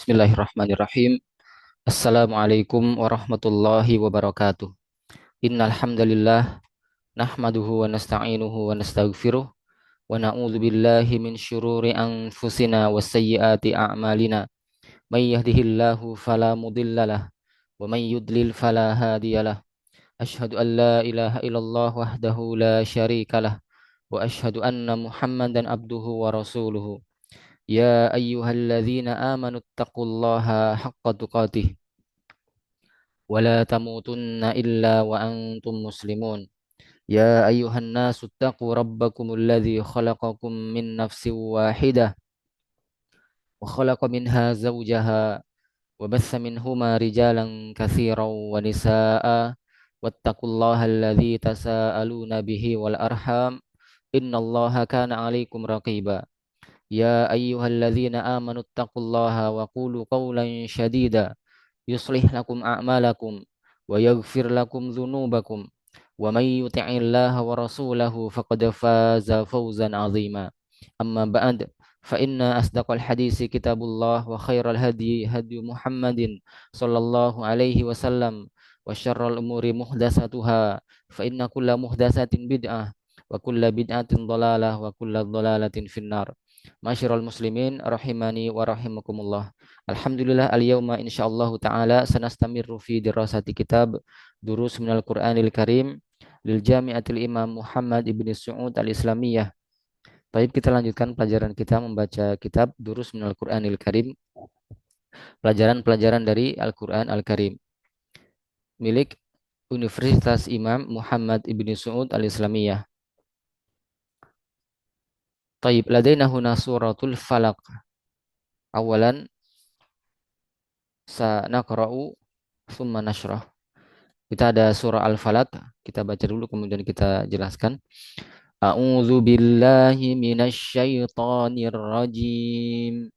Bismillahirrahmanirrahim. Assalamualaikum warahmatullahi wabarakatuh. Innal hamdalillah nahmaduhu wa nasta'inuhu wa nastaghfiruh wa na'udzu billahi min syururi anfusina wa sayyiati a'malina. May yahdihillahu fala mudhillalah wa may yudlil fala hadiyalah. Asyhadu an la ilaha illallah wahdahu la syarikalah wa asyhadu anna Muhammadan abduhu wa rasuluhu. Ya ayyuhalladzina amanu taqullaha haqqa tuqatih wa la tamutunna illa wa antum muslimun. Ya ayyuhan nasu taqu rabbakumul ladzi khalaqakum min nafsin wahidah wa khalaqa minha zawjaha wa bassa minhuma rijalan katsiran wa nisaa'a wattaqullaha alladzi tasaaluna bihi wal arham innallaha kana 'alaikum raqiba. يا أيها الذين آمنوا اتقوا الله وقولوا قولا شديدا يصلح لكم أعمالكم ويغفر لكم ذنوبكم ومن يطع الله ورسوله فقد فاز فوزا عظيما أما بعد فإن أصدق الحديث كتاب الله وخير الهدي هدي محمد صلى الله عليه وسلم وشر الأمور محدثاتها فإن كل محدثة بدعة وكل بدعة ضلالة وكل ضلالة في النار. Masyiral muslimin rahimani wa rahimakumullah. Alhamdulillah al-yawma insyaallah taala sanastamirru fi dirasati kitab Durus minal Qur'anil Karim lil Jami'atil Imam Muhammad Ibn Su'ud Al-Islamiyah. Baik, kita lanjutkan pelajaran kita membaca kitab Durus minal Qur'anil Karim, pelajaran-pelajaran dari Al-Qur'an Al-Karim milik Universitas Imam Muhammad Ibn Su'ud Al-Islamiyah. Taib, ladaina huna suratul Falaq. Awalan sanaqra'u thumma nashrah. Kita ada surah Al-Falaq, kita baca dulu kemudian kita jelaskan. A'udzu billahi minasyaitonir rajim.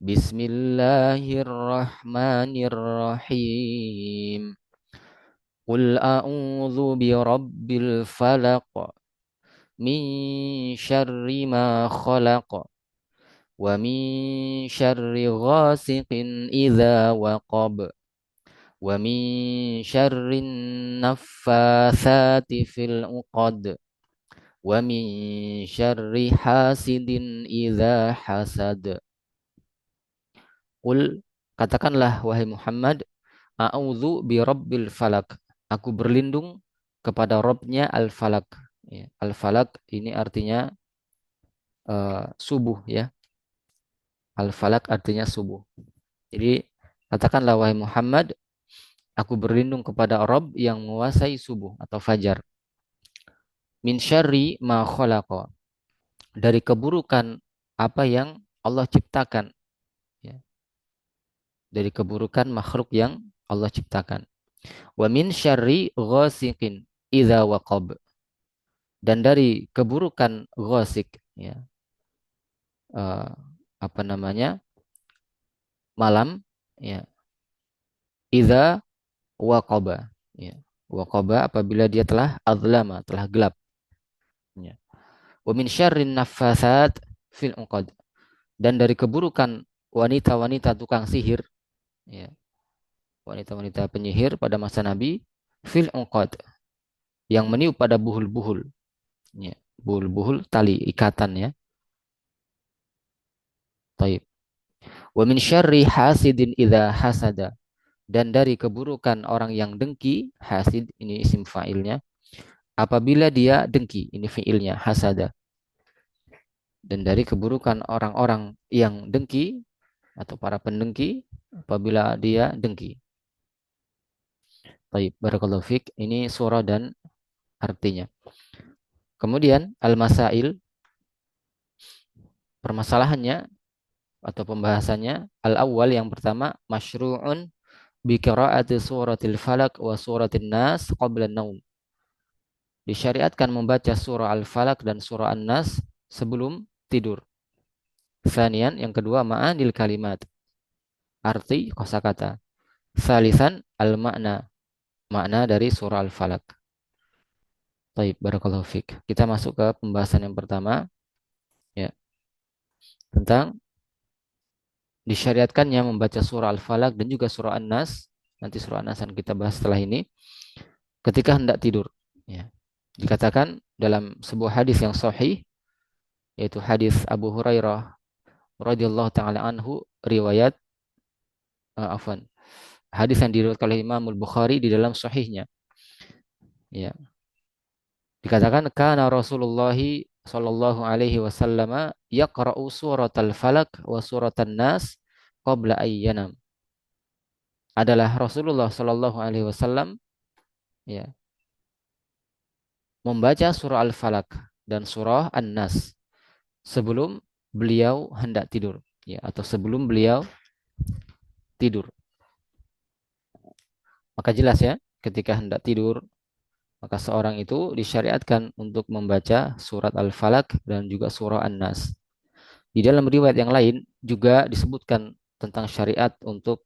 Bismillahirrahmanirrahim. Qul a'udzu birabbil falaq min syarri ma khalaq wa min syarri ghasiqin idza waqab wa min syarrin naffatsati fil uqad wa min syarri hasidin idza hasad. Qul, katakanlah wahai Muhammad, a'udzu bi rabbil falak, aku berlindung kepada Robnya al-falak. Ya, al-falak ini artinya subuh ya. Al-falak artinya subuh. Jadi katakanlah wahai Muhammad, aku berlindung kepada Rob yang menguasai subuh atau fajar. Min syarri ma khalaqa, dari keburukan apa yang Allah ciptakan. Ya, dari keburukan makhluk yang Allah ciptakan. Wa min syarri ghasiqin idza waqab, dan dari keburukan ghasik ya, eh, apa namanya, malam ya, idza waqaba ya, waqaba apabila dia telah azlama, telah gelap ya. Wa min syarrin naffatsat fil uqad, dan dari keburukan wanita-wanita tukang sihir ya, wanita-wanita penyihir pada masa Nabi, fil uqad, yang meniup pada buhul-buhul ya, buhul-buhul tali ikatan ya. Taib. Wa min syarri hasidin idza hasada, dan dari keburukan orang yang dengki, hasid ini isim fa'ilnya, apabila dia dengki, ini fi'ilnya hasada. Dan dari keburukan orang-orang yang dengki atau para pendengki apabila dia dengki. Baik, barakallahu fik. Ini surah dan artinya. Kemudian al-masail, permasalahannya atau pembahasannya, al-awwal yang pertama, masyru'un bi qira'ati suratil falaq wa suratin nas qabla naum. Disyariatkan membaca surah Al-Falaq dan surah An-Nas sebelum tidur. Tsaniyan, yang kedua, ma'anil kalimat, arti kosakata. Tsalisan, al-makna, makna dari surah Al-Falaq. Baik, barakallahu fik. Kita masuk ke pembahasan yang pertama ya, tentang disyariatkannya membaca surah Al-Falaq dan juga surah An-Nas. Nanti surah An-Nas akan kita bahas setelah ini ketika hendak tidur. Ya. Dikatakan dalam sebuah hadis yang sahih, yaitu hadis Abu Hurairah radhiyallahu taala anhu, riwayat afwan, hadis yang diriwayatkan oleh Imam Al-Bukhari di dalam sahihnya. Ya. Dikatakan kana Rasulullah sallallahu alaihi wasallam yaqra'u suratal falaq wa suratan nas qabla ayyanam. Adalah Rasulullah sallallahu alaihi wasallam, ya, membaca surah Al-Falaq dan surah An-Nas sebelum beliau hendak tidur, ya, atau sebelum beliau tidur. Maka jelas ya, ketika hendak tidur, maka seorang itu disyariatkan untuk membaca surat Al-Falaq dan juga surah An-Nas. Di dalam riwayat yang lain juga disebutkan tentang syariat untuk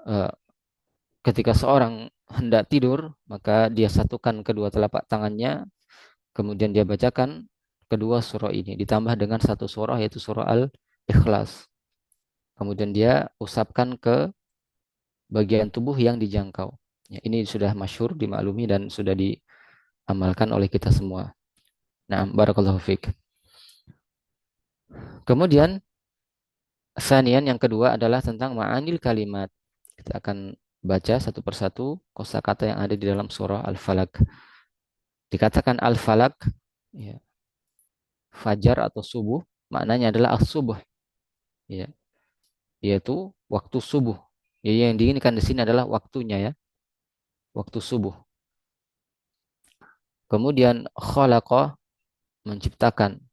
uh, ketika seorang hendak tidur, maka dia satukan kedua telapak tangannya, kemudian dia bacakan kedua surah ini, ditambah dengan satu surah yaitu surah Al-Ikhlas. Kemudian dia usapkan ke bagian tubuh yang dijangkau. Ya, ini sudah masyhur, dimaklumi dan sudah diamalkan oleh kita semua. Nah, barakallahu fiik. Kemudian sanian yang kedua adalah tentang ma'anil kalimat. Kita akan baca satu persatu kosakata yang ada di dalam surah Al-Falaq. Dikatakan Al-Falaq, ya, fajar atau subuh, maknanya adalah as-subuh, ya, yaitu waktu subuh. Ya, yang diinginkan di sini adalah waktunya, ya, waktu subuh. Kemudian khalaqa, menciptakan.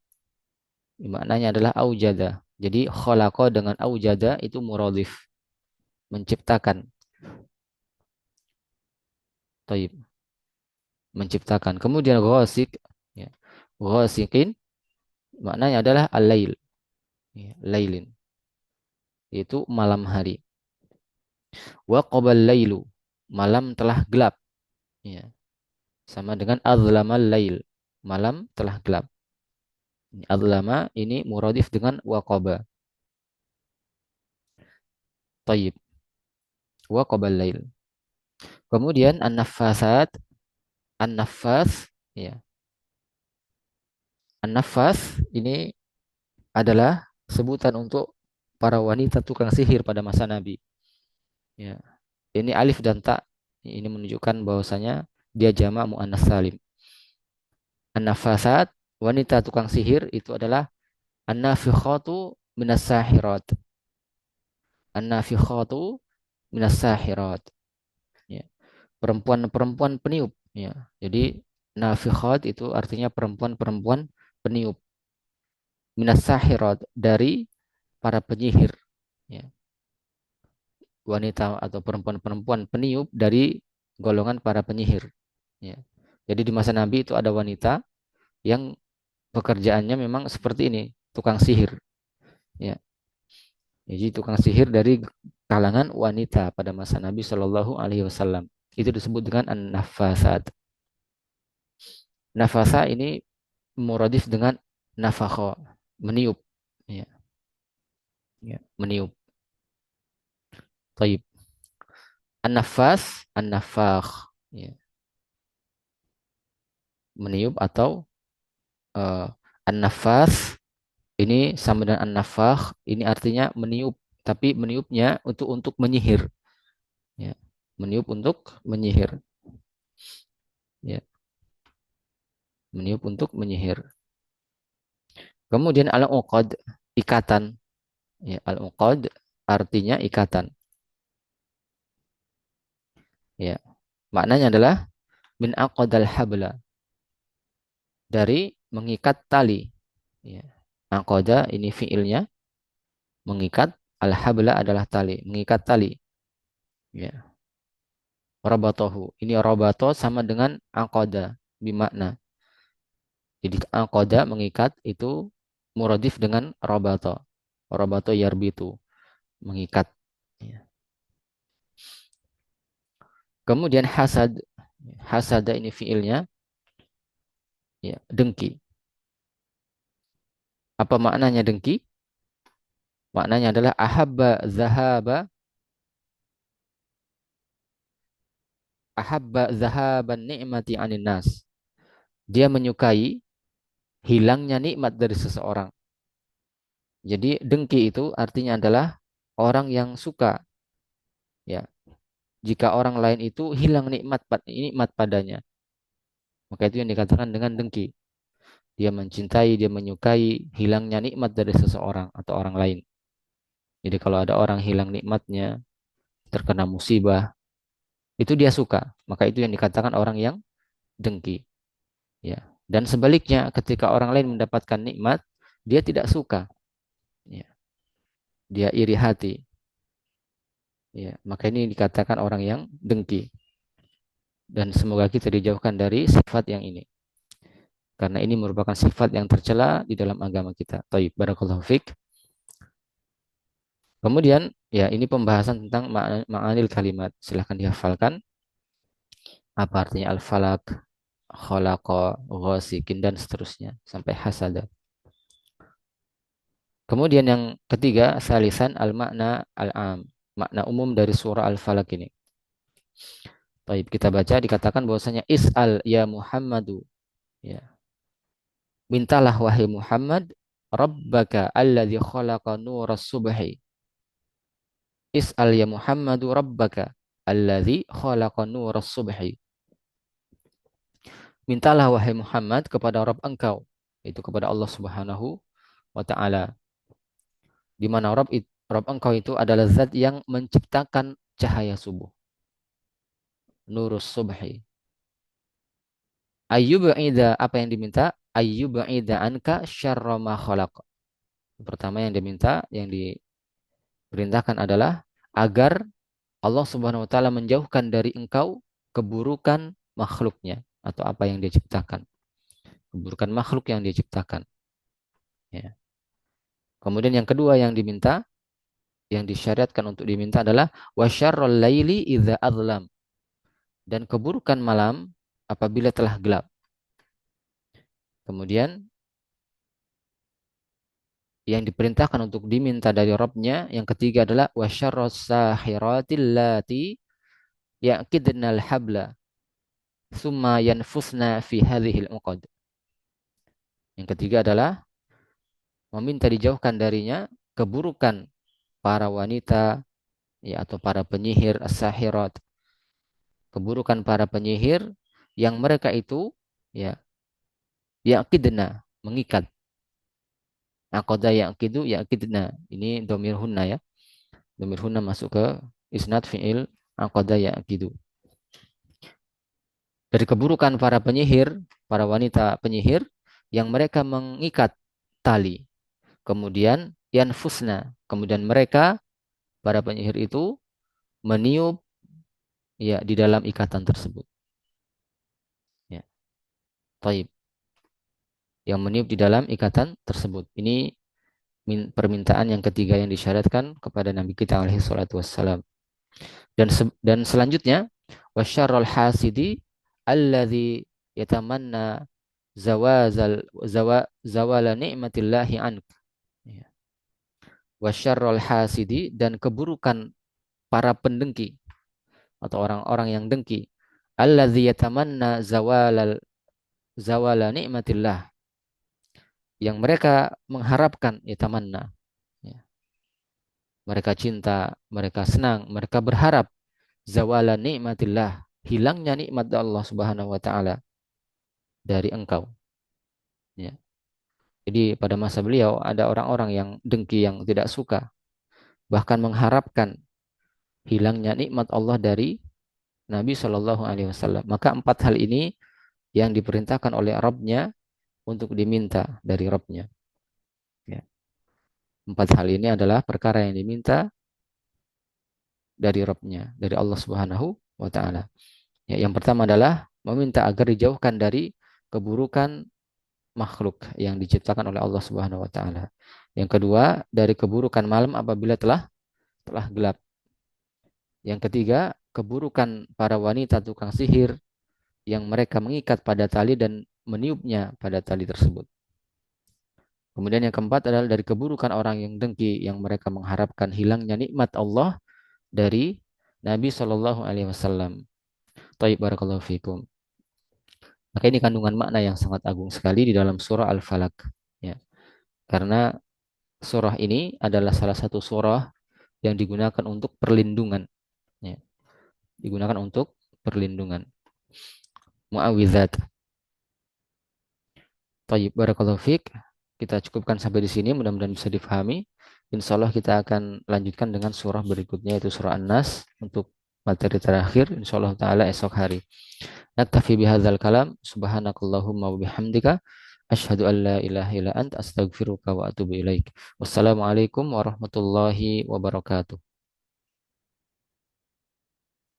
Maknanya adalah aujada. Jadi khalaqa dengan aujada itu muradif, menciptakan. Taib, menciptakan. Kemudian ghasik, ya, ghasikin maknanya adalah al-lail, ya, lailin, yaitu malam hari. Wa qabal lailu, malam telah gelap, ya, sama dengan adzlamal lail, malam telah gelap. Adzlama ini muradif dengan waqaba. Taib, wa qabal lail. Kemudian an-naffasat, an-naffas, ya. An-naffas ini adalah sebutan untuk para wanita tukang sihir pada masa Nabi. Ya. Ini alif dan ta. Ini menunjukkan bahwasanya dia jamak muannas salim. An-naffasat, wanita tukang sihir itu adalah an-nafikhatu minas sahirat. An-nafikhatu minas sahirat. Ya. Perempuan-perempuan peniup, ya. Jadi nafikhat itu artinya perempuan-perempuan peniup. Minas sahirat, dari para penyihir, ya. Wanita atau perempuan-perempuan peniup dari golongan para penyihir, ya. Jadi di masa Nabi itu ada wanita yang pekerjaannya memang seperti ini, tukang sihir, ya. Jadi tukang sihir dari kalangan wanita pada masa Nabi Shallallahu Alaihi Wasallam itu disebut dengan an-nafasat. Nafasa ini muradif dengan nafakho, meniup, ya, ya, meniup. Taib. An-nafas, an-nafakh, ya, meniup atau uh, an-nafas ini sama dengan an-nafakh, ini artinya meniup, tapi meniupnya untuk menyihir, ya. Meniup untuk menyihir, ya. Meniup untuk menyihir. Kemudian al-uqad, ikatan, ya, al-uqad artinya ikatan, ya. Maknanya adalah min aqadal habla, dari mengikat tali, ya. Aqada ini fiilnya, mengikat, al-habla adalah tali, mengikat tali, ya. Rabatohu, ini rabato sama dengan aqada, bimakna. Jadi aqada mengikat itu muradif dengan rabato. Rabato yarbitu, mengikat, ya. Kemudian hasad, hasada ini fiilnya, ya, dengki. Apa maknanya dengki? Maknanya adalah ahabba zahaban ni'mati anin nas. Dia menyukai hilangnya nikmat dari seseorang. Jadi dengki itu artinya adalah orang yang suka, ya, jika orang lain itu hilang nikmat padanya. Maka itu yang dikatakan dengan dengki. Dia mencintai, dia menyukai hilangnya nikmat dari seseorang atau orang lain. Jadi kalau ada orang hilang nikmatnya, terkena musibah, itu dia suka. Maka itu yang dikatakan orang yang dengki. Ya. Dan sebaliknya, ketika orang lain mendapatkan nikmat, dia tidak suka. Ya. Dia iri hati. Ya. Maka ini dikatakan orang yang dengki. Dan semoga kita dijauhkan dari sifat yang ini. Karena ini merupakan sifat yang tercela di dalam agama kita. Taib, barakallahu fiqh. Kemudian, ya ini pembahasan tentang ma'anil kalimat. Silahkan dihafalkan. Apa artinya al-falak, khalaqa, ghasikin, dan seterusnya. Sampai hasada. Kemudian yang ketiga, salisan al-makna al-am. Makna umum dari surah al-falak ini. Baik, kita baca dikatakan bahwasanya is'al ya Muhammadu. Ya. Mintalah wahai Muhammad, Rabbaka alladzi khalaqa nuras subhi. Is'al ya Muhammadu Rabbaka alladzi khalaqa nuras subhi. Mintalah wahai Muhammad kepada Rabb engkau, itu kepada Allah Subhanahu wa taala. Di mana Rabb engkau itu adalah zat yang menciptakan cahaya subuh. Nurus subhi. Ayyub'ida, apa yang diminta? Ayyub'ida anka syarra ma khalaq. Pertama yang diminta, yang diperintahkan adalah agar Allah Subhanahu wa taala menjauhkan dari engkau keburukan makhluknya atau apa yang dia ciptakan. Keburukan makhluk yang dia ciptakan. Ya. Kemudian yang kedua yang diminta, yang disyariatkan untuk diminta adalah wasyarrul laili idza adlam, dan keburukan malam apabila telah gelap. Kemudian yang diperintahkan untuk diminta dari Rabbnya yang ketiga adalah wasyarros sahiratil lati yaqidnal habla summa yanfusna fi hadhil uqad. Yang ketiga adalah meminta dijauhkan darinya keburukan para wanita, ya, atau para penyihir as-sahirat, keburukan para penyihir yang mereka itu, ya, yaqidna, mengikat. Aqada yaqidu yaqidna, ini domir hunna, ya. Domir hunna masuk ke isnad fi'il aqada yaqidu. Dari keburukan para penyihir, para wanita penyihir yang mereka mengikat tali. Kemudian yanfusna, kemudian mereka para penyihir itu meniup, ya, di dalam ikatan tersebut. Ya. Taib. Yang meniup di dalam ikatan tersebut. Ini permintaan yang ketiga yang disyaratkan kepada Nabi kita alaihi salatu wassalam. Dan selanjutnya wasyarrul hasidi alladzi yatamanna zawala ni'matillahi ank. Ya. Wasyarrul hasidi, dan keburukan para pendengki atau orang-orang yang dengki. Alladzi yatamanna zawala ni'matillah, yang mereka mengharapkan, yatamanna, ya. Mereka cinta, mereka senang, mereka berharap zawala ni'matillah, hilangnya nikmat Allah Subhanahu wa taala dari engkau, ya. Jadi pada masa beliau ada orang-orang yang dengki, yang tidak suka, bahkan mengharapkan hilangnya nikmat Allah dari Nabi Shallallahu Alaihi Wasallam. Maka empat hal ini yang diperintahkan oleh Rabbnya untuk diminta dari Rabbnya. Ya. Empat hal ini adalah perkara yang diminta dari Rabbnya, dari Allah Subhanahu wa Ta'ala. Ya, yang pertama adalah meminta agar dijauhkan dari keburukan makhluk yang diciptakan oleh Allah Subhanahu wa Ta'ala. Yang kedua, dari keburukan malam apabila telah gelap. Yang ketiga, keburukan para wanita tukang sihir yang mereka mengikat pada tali dan meniupnya pada tali tersebut. Kemudian yang keempat adalah dari keburukan orang yang dengki yang mereka mengharapkan hilangnya nikmat Allah dari Nabi Shallallahu Alaihi Wasallam. Taib barakallahu fikum. Maka ini kandungan makna yang sangat agung sekali di dalam surah Al-Falaq. Ya, karena surah ini adalah salah satu surah yang digunakan untuk perlindungan. Ya, digunakan untuk perlindungan. Muawwidzat. Taib barakallahu fiik. Kita cukupkan sampai di sini, mudah-mudahan bisa difahami. Insya Allah kita akan lanjutkan dengan surah berikutnya, yaitu surah An-Nas, untuk materi terakhir insya Allah taala esok hari. Naktafi bihadzal kalam, subhanakallahumma wa bihamdika asyhadu an la ilaha illa anta astaghfiruka wa atubu ilaik. Wassalamualaikum warahmatullahi wabarakatuh.